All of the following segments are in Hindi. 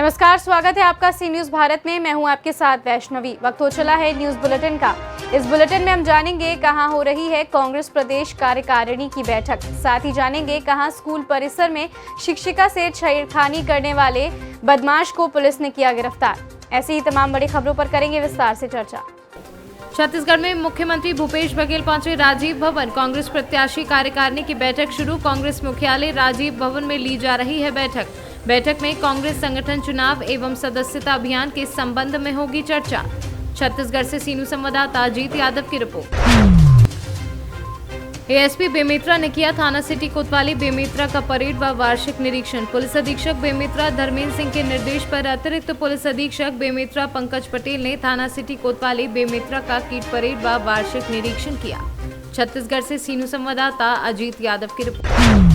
नमस्कार, स्वागत है आपका सी न्यूज भारत में। मैं हूं आपके साथ वैष्णवी। वक्त हो चला है न्यूज बुलेटिन का। इस बुलेटिन में हम जानेंगे कहां हो रही है कांग्रेस प्रदेश कार्यकारिणी की बैठक। साथ ही जानेंगे कहां स्कूल परिसर में शिक्षिका से छेड़खानी करने वाले बदमाश को पुलिस ने किया गिरफ्तार। ऐसी ही तमाम बड़ी खबरों पर करेंगे विस्तार से चर्चा। छत्तीसगढ़ में मुख्यमंत्री भूपेश बघेल पहुंचे राजीव भवन। कांग्रेस प्रत्याशी कार्यकारिणी की बैठक शुरू। कांग्रेस मुख्यालय राजीव भवन में ली जा रही है बैठक में कांग्रेस संगठन चुनाव एवं सदस्यता अभियान के संबंध में होगी चर्चा। छत्तीसगढ़ से सीनू संवाददाता अजीत यादव की रिपोर्ट। एएसपी बेमेतरा ने किया थाना सिटी कोतवाली बेमेतरा का परेड व वार्षिक निरीक्षण। पुलिस अधीक्षक बेमेतरा धर्मेंद्र सिंह के निर्देश पर अतिरिक्त पुलिस अधीक्षक बेमेतरा पंकज पटेल ने थाना सिटी कोतवाली बेमेतरा का कीट परेड व वार्षिक निरीक्षण किया। छत्तीसगढ़ से सीनू संवाददाता अजीत यादव की रिपोर्ट।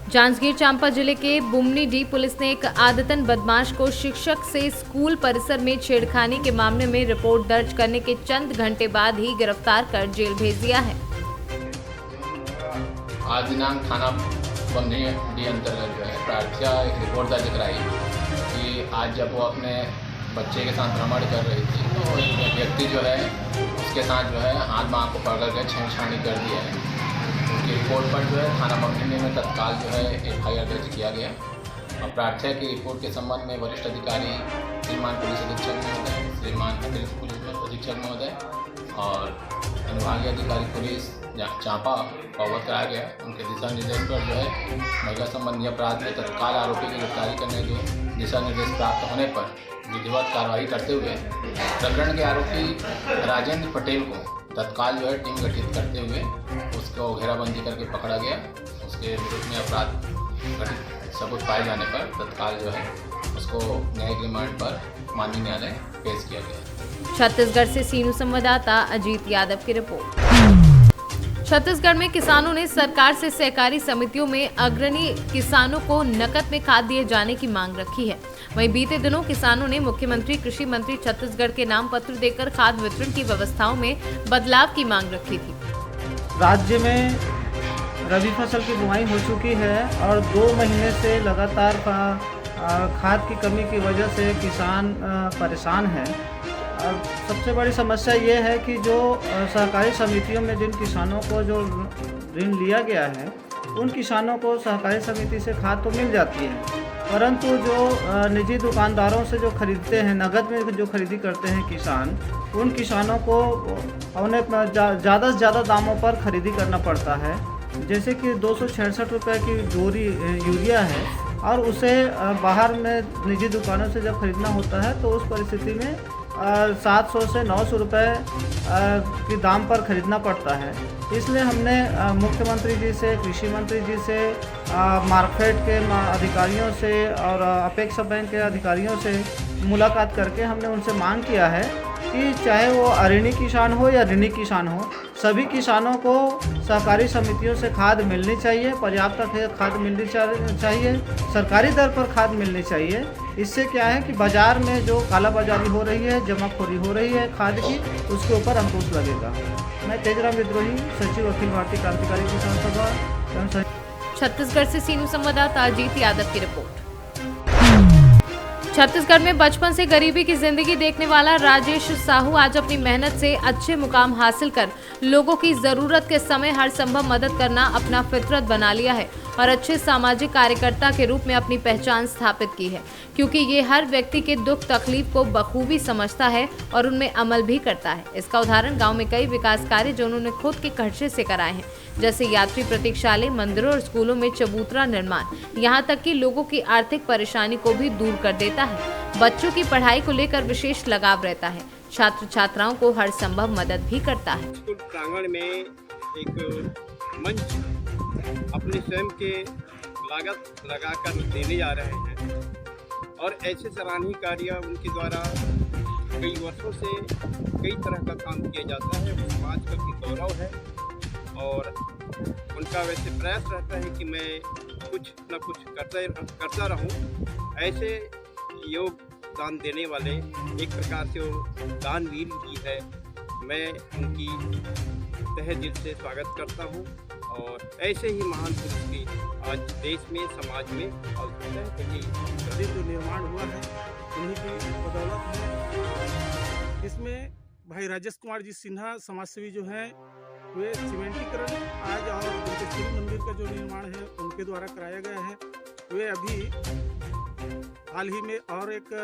जांजगीर चांपा जिले के बुमनीडीह पुलिस ने एक आदतन बदमाश को शिक्षक से स्कूल परिसर में छेड़खानी के मामले में रिपोर्ट दर्ज करने के चंद घंटे बाद ही गिरफ्तार कर जेल भेज दिया है। आज दिनांक थाना बुमनीडीह अंतर्गत जो है प्रार्थना एक रिपोर्ट दर्ज कराई कि आज जब वो अपने बच्चे के साथ भ्रमण कर रही थी तो एक व्यक्ति जो है उसके साथ जो है हाथ बांह को पकड़ कर छेड़छाड़ी कर दिया है। उनकी रिपोर्ट पर जो है थाना बुमनीडीह में तत्काल जो है FIR दर्ज किया गया और प्रार्थना की रिपोर्ट के संबंध में वरिष्ठ अधिकारी श्रीमान पुलिस अधीक्षक महोदय, श्रीमान अतिरिक्त पुलिस अधीक्षक महोदय और अनुभागीय अधिकारी पुलिस चांपा को अवगत कराया गया। उनके दिशा निर्देश पर जो है महिला संबंधी अपराध में तत्काल आरोपी की गिरफ्तारी करने के दिशा निर्देश प्राप्त होने पर विधिवत कार्रवाई करते हुए प्रकरण के आरोपी राजेंद्र पटेल को तत्काल जो है टीम गठित करते हुए उसको घेराबंदी करके पकड़ा गया। उसके विरुद्ध में अपराध घटित सबूत पाए जाने पर तत्काल जो है उसको न्यायिक रिमांड पर माननीय न्यायालय पेश किया गया। छत्तीसगढ़ से सीनू संवाददाता अजीत यादव की रिपोर्ट। छत्तीसगढ़ में किसानों ने सरकार से सहकारी समितियों में अग्रणी किसानों को नकद में खाद दिए जाने की मांग रखी है। वहीं बीते दिनों किसानों ने मुख्यमंत्री कृषि मंत्री छत्तीसगढ़ के नाम पत्र देकर खाद वितरण की व्यवस्थाओं में बदलाव की मांग रखी थी। राज्य में रबी फसल की बुआई हो चुकी है और 2 महीने से लगातार खाद की कमी की वजह से किसान परेशान हैं। और सबसे बड़ी समस्या ये है कि जो सहकारी समितियों में जिन किसानों को जो ऋण लिया गया है उन किसानों को सहकारी समिति से खाद तो मिल जाती है, परंतु जो निजी दुकानदारों से जो खरीदते हैं, नगद में जो खरीदी करते हैं किसान, उन किसानों को उन्हें ज़्यादा से ज़्यादा दामों पर खरीदी करना पड़ता है। जैसे कि 266 रुपये की बोरी यूरिया है और उसे बाहर में निजी दुकानों से जब खरीदना होता है तो उस परिस्थिति में 700 से 900 रुपये के दाम पर खरीदना पड़ता है। इसलिए हमने मुख्यमंत्री जी से, कृषि मंत्री जी से, मार्केट के अधिकारियों से और अपेक्षा बैंक के अधिकारियों से मुलाकात करके हमने उनसे मांग किया है कि चाहे वो अऋणी किसान हो या ऋणी किसान हो, सभी किसानों को सहकारी समितियों से खाद मिलनी चाहिए, पर्याप्त खाद मिलनी चाहिए, सरकारी दर पर खाद मिलनी चाहिए। इससे क्या है कि बाज़ार में जो कालाबाजारी हो रही है, जमाखोरी हो रही है खाद की, उसके ऊपर अंकुश लगेगा। मैं तेजराम विद्रोही, सचिव अखिल भारतीय क्रांतिकारी किसान सभा। छत्तीसगढ़ से सीनू संवाददाता अजीत यादव की रिपोर्ट। छत्तीसगढ़ में बचपन से गरीबी की जिंदगी देखने वाला राजेश साहू आज अपनी मेहनत से अच्छे मुकाम हासिल कर लोगों की जरूरत के समय हर संभव मदद करना अपना फितरत बना लिया है और अच्छे सामाजिक कार्यकर्ता के रूप में अपनी पहचान स्थापित की है, क्योंकि ये हर व्यक्ति के दुख तकलीफ को बखूबी समझता है और उनमें अमल भी करता है। इसका उदाहरण गांव में कई विकास कार्य जो उन्होंने खुद के खर्चे से कराए हैं, जैसे यात्री प्रतीक्षालय, मंदिरों और स्कूलों में चबूतरा निर्माण, यहाँ तक कि लोगों की आर्थिक परेशानी को भी दूर कर देता है। बच्चों की पढ़ाई को लेकर विशेष लगाव रहता है, छात्र छात्राओं को हर संभव मदद भी करता है। स्कूल प्रांगण में एक मंच अपने स्वयं के लागत लगाकर देने जा रहे हैं और ऐसे सराहनीय कार्य उनके द्वारा कई वर्षों से कई तरह का काम किया जाता है। वो समाज का भी गौरव है और उनका वैसे प्रयास रहता है कि मैं कुछ न कुछ करता रहूं। ऐसे योगदान देने वाले एक प्रकार से वो दानवीर भी है। मैं उनकी तहे दिल से स्वागत करता हूं और ऐसे ही महान पुरुष की आज देश में समाज में आवश्यकता है क्योंकि शरीर जो निर्माण हुआ है उन्हीं की बदौलत है। इसमें भाई राजेश कुमार जी सिन्हा समाजसेवी जो हैं वे सीमेंटीकरण आज और दुर्गेश्वरी मंदिर का जो निर्माण है उनके द्वारा कराया गया है। वे अभी हाल ही में और एक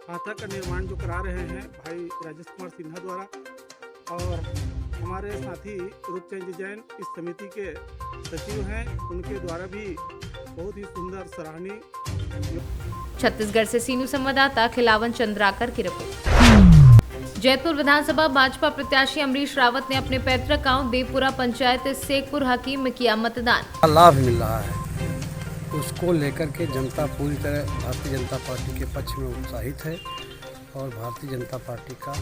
हाथा का निर्माण जो करा रहे हैं भाई राजेश कुमार सिन्हा द्वारा, और हमारे साथी रूपचंद जैन इस समिति के सचिव हैं, उनके द्वारा भी बहुत ही सुंदर सराहनीय। छत्तीसगढ़ से सीनू संवाददाता खिलावन चंद्राकर की रिपोर्ट। जयपुर विधानसभा भाजपा प्रत्याशी अमरीश रावत ने अपने पैतृक गांव देवपुरा पंचायत शेखपुर हकीम में किया मतदान। लाभ मिल रहा है, उसको लेकर के जनता पूरी तरह भारतीय जनता पार्टी के पक्ष में उत्साहित है और भारतीय जनता पार्टी का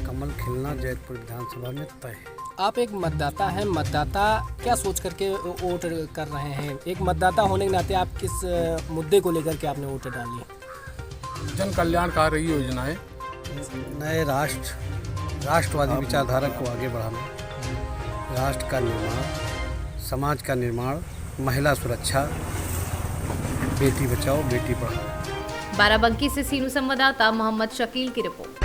कमल खिलना जयपुर विधानसभा में तय है। आप एक मतदाता हैं, मतदाता क्या सोच करके वोट कर रहे हैं? एक मतदाता होने के नाते आप किस मुद्दे को लेकर के आपने वोट डाली? जन कल्याणकारी योजनाएं, नए राष्ट्रवादी विचारधारा को आगे बढ़ाना, राष्ट्र का निर्माण, समाज का निर्माण, महिला सुरक्षा, बेटी बचाओ बेटी पढ़ाओ। बाराबंकी से सीनू संवाददाता मोहम्मद शकील की रिपोर्ट।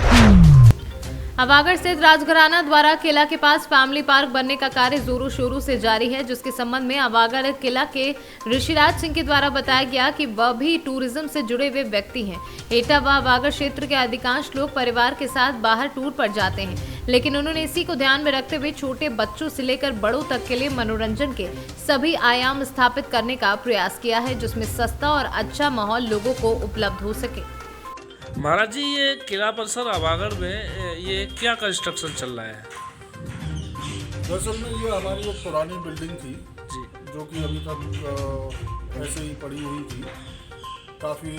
अवागढ़ स्थित राजघराना द्वारा किला के पास फैमिली पार्क बनने का कार्य जोरों शोरों से जारी है, जिसके संबंध में अवागढ़ किला के ऋषिराज सिंह के द्वारा बताया गया कि वह भी टूरिज्म से जुड़े हुए व्यक्ति हैं। एटा व अवागढ़ क्षेत्र के अधिकांश लोग परिवार के साथ बाहर टूर पर जाते हैं, लेकिन उन्होंने इसी को ध्यान में रखते हुए छोटे बच्चों से लेकर बड़ों तक के लिए मनोरंजन के सभी आयाम स्थापित करने का प्रयास किया है, जिसमें सस्ता और अच्छा माहौल लोगों को उपलब्ध हो सके। महाराज जी, ये किला परिसर अवागढ़ में ये क्या कंस्ट्रक्शन चल रहा है? दरअसल में ये हमारी एक पुरानी बिल्डिंग थी जी, जो कि अभी तक ऐसे ही पड़ी हुई थी, काफ़ी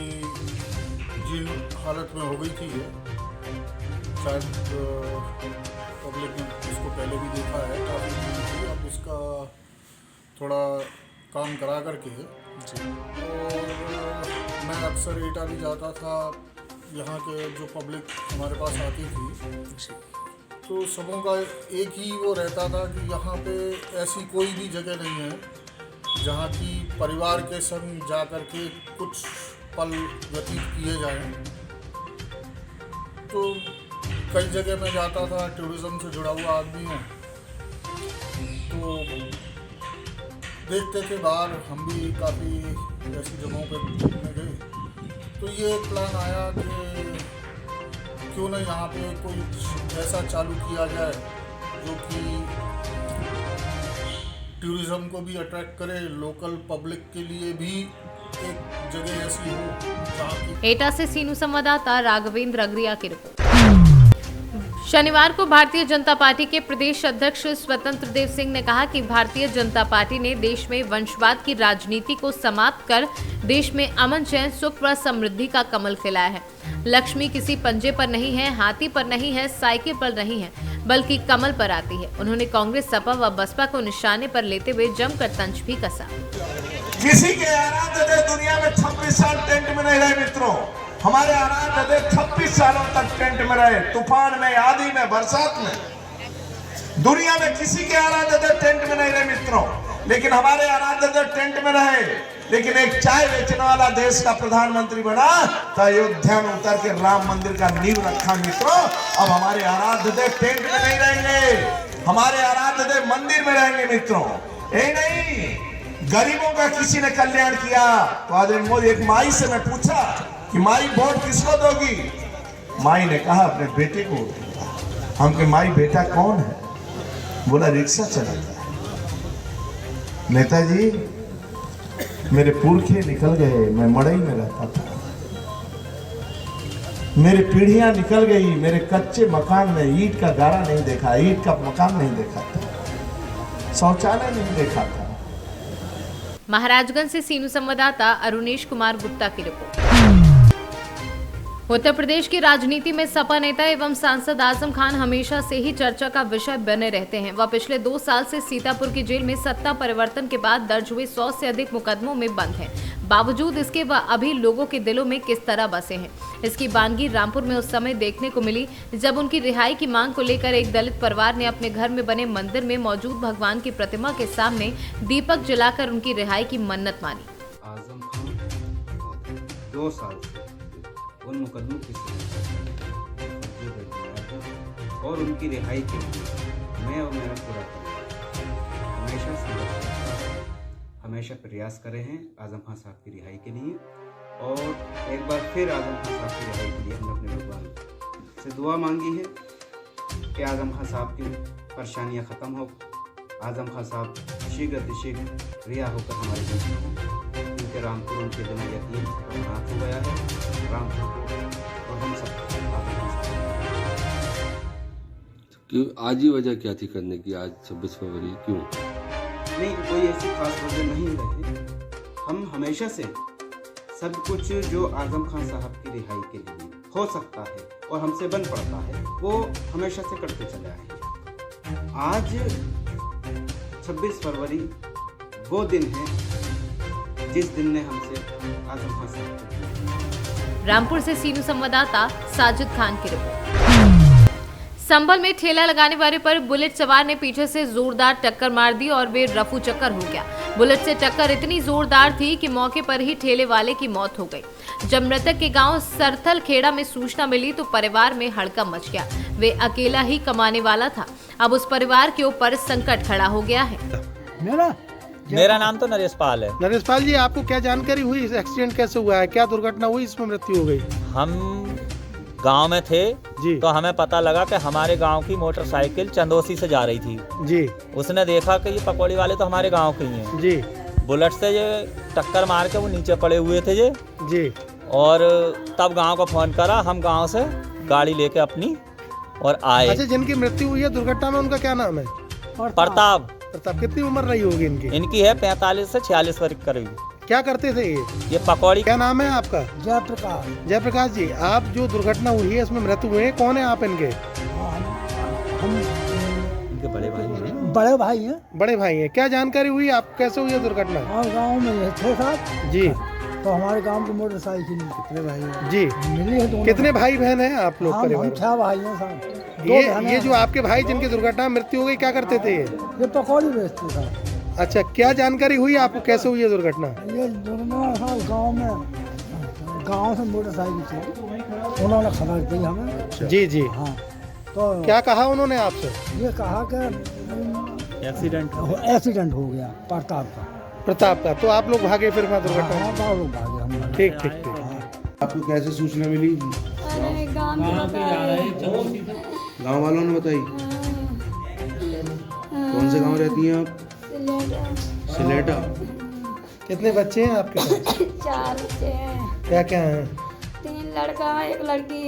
जीर्ण हालत में हो गई थी ये। शायद पब्लिक ने इसको पहले भी देखा है, काफ़ी जीर्ण थी। अब इसका थोड़ा काम करा करके जी, और मैं अक्सर एटा भी जाता था, यहाँ के जो पब्लिक हमारे पास आती थी तो सबों का एक ही वो रहता था कि यहाँ पे ऐसी कोई भी जगह नहीं है जहाँ की परिवार के संग जा कर के कुछ पल व्यतीत किए जाएं। तो कई जगह मैं जाता था, टूरिज़्म से जुड़ा हुआ आदमी हूँ, तो देखते थे बाहर, हम भी काफ़ी ऐसी जगहों पे घूमने गए। तो ये एक प्लान आया कि क्यों ना यहाँ पे कोई ऐसा चालू किया जाए जो कि टूरिज़्म को भी अट्रैक्ट करे, लोकल पब्लिक के लिए भी एक जगह ऐसी हो जहाँ की। एटा से सीनू संवाददाता राघवेंद्र अग्रिया की रिपोर्ट। शनिवार को भारतीय जनता पार्टी के प्रदेश अध्यक्ष स्वतंत्र देव सिंह ने कहा कि भारतीय जनता पार्टी ने देश में वंशवाद की राजनीति को समाप्त कर देश में अमन, चैन, सुख व समृद्धि का कमल खिलाया है। लक्ष्मी किसी पंजे पर नहीं है, हाथी पर नहीं है, साइकिल पर नहीं है, बल्कि कमल पर आती है। उन्होंने कांग्रेस, सपा व बसपा को निशाने पर लेते हुए जमकर तंज भी कसा। किसी के आराध्य देव दुनिया में 26 साल टेंट में नहीं रहे मित्रों। हमारे आराध्य देव 26 सालों तक टेंट में रहे, तूफान में, आंधी में, बरसात में। दुनिया में किसी के आराध्य देव टेंट में नहीं रहे मित्रों, लेकिन हमारे आराध्य देव टेंट में रहे। लेकिन एक चाय बेचने वाला देश का प्रधानमंत्री बना तो अयोध्या में उतर के राम मंदिर का नींव रखा मित्रों। अब हमारे आराध्य देव टेंट में नहीं रहेंगे, हमारे आराध्य देव मंदिर में रहेंगे मित्रों। यही नहीं, गरीबों का किसी ने कल्याण किया तो आदरणीय मोदी, एक माई से मैं पूछा कि माई वोट किसको दोगी? माई ने कहा अपने बेटे को वोट दूंगा। हम के माई बेटा कौन है? बोला रिक्शा चलाता है। नेताजी, मेरे पुरखे निकल गए, मैं मड़ई में रहता था, मेरी पीढ़ियां निकल गई, मेरे कच्चे मकान में ईंट का गारा नहीं देखा, ईंट का मकान नहीं देखा था, शौचालय नहीं देखा था। महाराजगंज से सीनू संवाददाता अरुणेश कुमार गुप्ता की रिपोर्ट। उत्तर प्रदेश की राजनीति में सपा नेता एवं सांसद आजम खान हमेशा से ही चर्चा का विषय बने रहते हैं। वह पिछले 2 साल से सीतापुर की जेल में सत्ता परिवर्तन के बाद दर्ज हुए 100 से अधिक मुकदमों में बंद हैं। बावजूद इसके वह अभी लोगों के दिलों में किस तरह बसे हैं। इसकी बानगी रामपुर में उस समय देखने को मिली जब उनकी रिहाई की मांग को लेकर एक दलित परिवार ने अपने घर में बने मंदिर में मौजूद भगवान की प्रतिमा के सामने दीपक जलाकर उनकी रिहाई की मन्नत मानी। आजम खान 2 साल से उन मुकदमों की और उनकी रिहाई के लिए मैं और मेरा पूरा परिवार हमेशा संघर्ष करता है, हमेशा प्रयास करे हैं आजम खान साहब की रिहाई के लिए। और एक बार फिर आजम खान साहब की रिहाई के लिए हमने अपने भगवान से दुआ मांगी है कि आजम खान साहब की परेशानियां ख़त्म हो, आजम खान साहब शीघ्र अतिशीघ्र रिहा होकर हमारे बीच में हों, क्योंकि रामपुर उनके बिना यकीन अनाथ हो गया है। रामपुर को और हम सब क्यों आज ही वजह क्या थी करने की, आज 26 फरवरी क्यों? नहीं, कोई ऐसी खास वजह नहीं रही। हम हमेशा से सब कुछ जो आजम खान साहब की रिहाई के लिए हो सकता है और हमसे बन पड़ता है वो हमेशा से करते चले आए हैं। आज 26 फरवरी वो दिन है जिस दिन ने हमसे आजम खान साहब। रामपुर से सीनू संवाददाता साजिद खान की रिपोर्ट। संभल में ठेला लगाने वाले पर बुलेट सवार ने पीछे से जोरदार टक्कर मार दी और वे रफू चक्कर हो गया। बुलेट से टक्कर इतनी जोरदार थी कि मौके पर ही ठेले वाले की मौत हो गई। जब मृतक के गांव सरथल खेड़ा में सूचना मिली तो परिवार में हड़कंप मच गया। वे अकेला ही कमाने वाला था। अब उस परिवार के ऊपर संकट खड़ा हो गया है। मेरा नाम तो नरेश पाल है। नरेश पाल जी, आपको क्या जानकारी हुई, इस एक्सीडेंट कैसे हुआ है, क्या दुर्घटना हुई, इसमें मृत्यु हो गई? हम गांव में थे जी, तो हमें पता लगा कि हमारे गांव की मोटरसाइकिल चंदोसी से जा रही थी जी। उसने देखा कि ये पकौड़ी वाले तो हमारे गांव के ही हैं जी। बुलेट से ये टक्कर मार के वो नीचे पड़े हुए थे जी। और तब गांव को फोन करा, हम गांव से गाड़ी लेके अपनी और आए। अच्छा, जिनकी मृत्यु हुई है दुर्घटना में उनका क्या नाम है? प्रताप। कितनी उम्र रही होगी इनकी? इनकी है 45 से 46 वर्ष करीब। क्या करते थे ये पकौड़ी। क्या नाम है आपका? जयप्रकाश। जयप्रकाश जी, आप जो दुर्घटना हुई है इसमें मृत्यु हुए हैं, कौन है आप इनके? हम इनके बड़े भाई हैं। बड़े भाई हैं। बड़े भाई हैं। क्या जानकारी हुई, आप कैसे हुई है दुर्घटना? गाँव में 6-7 जी, तो हमारे गांव की मोटरसाइकिल। कितने भाई हैं जी? मिली है। कितने भाई बहन हैं आप लोग परिवार? 6 भाई हैं साहब। ये जो आपके भाई जिनकी दुर्घटना में मृत्यु हो गई, क्या करते थे? ये पकौड़ी बेचते थे। अच्छा, क्या जानकारी हुई आपको, कैसे हुई है दुर्घटना? ये दुर्घटना गांव से मोटरसाइकिल से उन्होंने खबर दी हमें जी जी। हाँ, तो क्या कहा उन्होंने आपसे? ये कहा कि एक्सीडेंट हो गया प्रताप का। तो आप लोग भागे फिर वहाँ दुर्घटना? हाँ, लोग भागे हम। ठीक। आपको कैसे सूचना मिली? गांव वालों ने बताई? कौन से गांव रहती हैं आप? सिलेटा। कितने बच्चे हैं आपके पास? 4 बच्चे हैं। क्या क्या हैं? 3 लड़का 1 लड़की।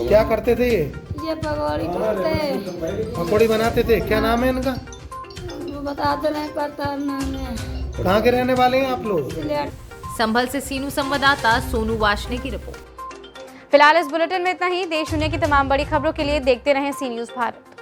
क्या करते थे ये? पकौड़ी बनाते। पकौड़ी बनाते थे। क्या नाम है इनका? वो बताते नहीं, प्रताप नाम है। कहाँ के रहने वाले हैं आप लोग? संभल से सीनू संवाददाता सोनू वाशने की रिपोर्ट। फिलहाल इस बुलेटिन में इतना ही। देश दुनिया की तमाम बड़ी खबरों के लिए देखते रहें सी न्यूज़ भारत।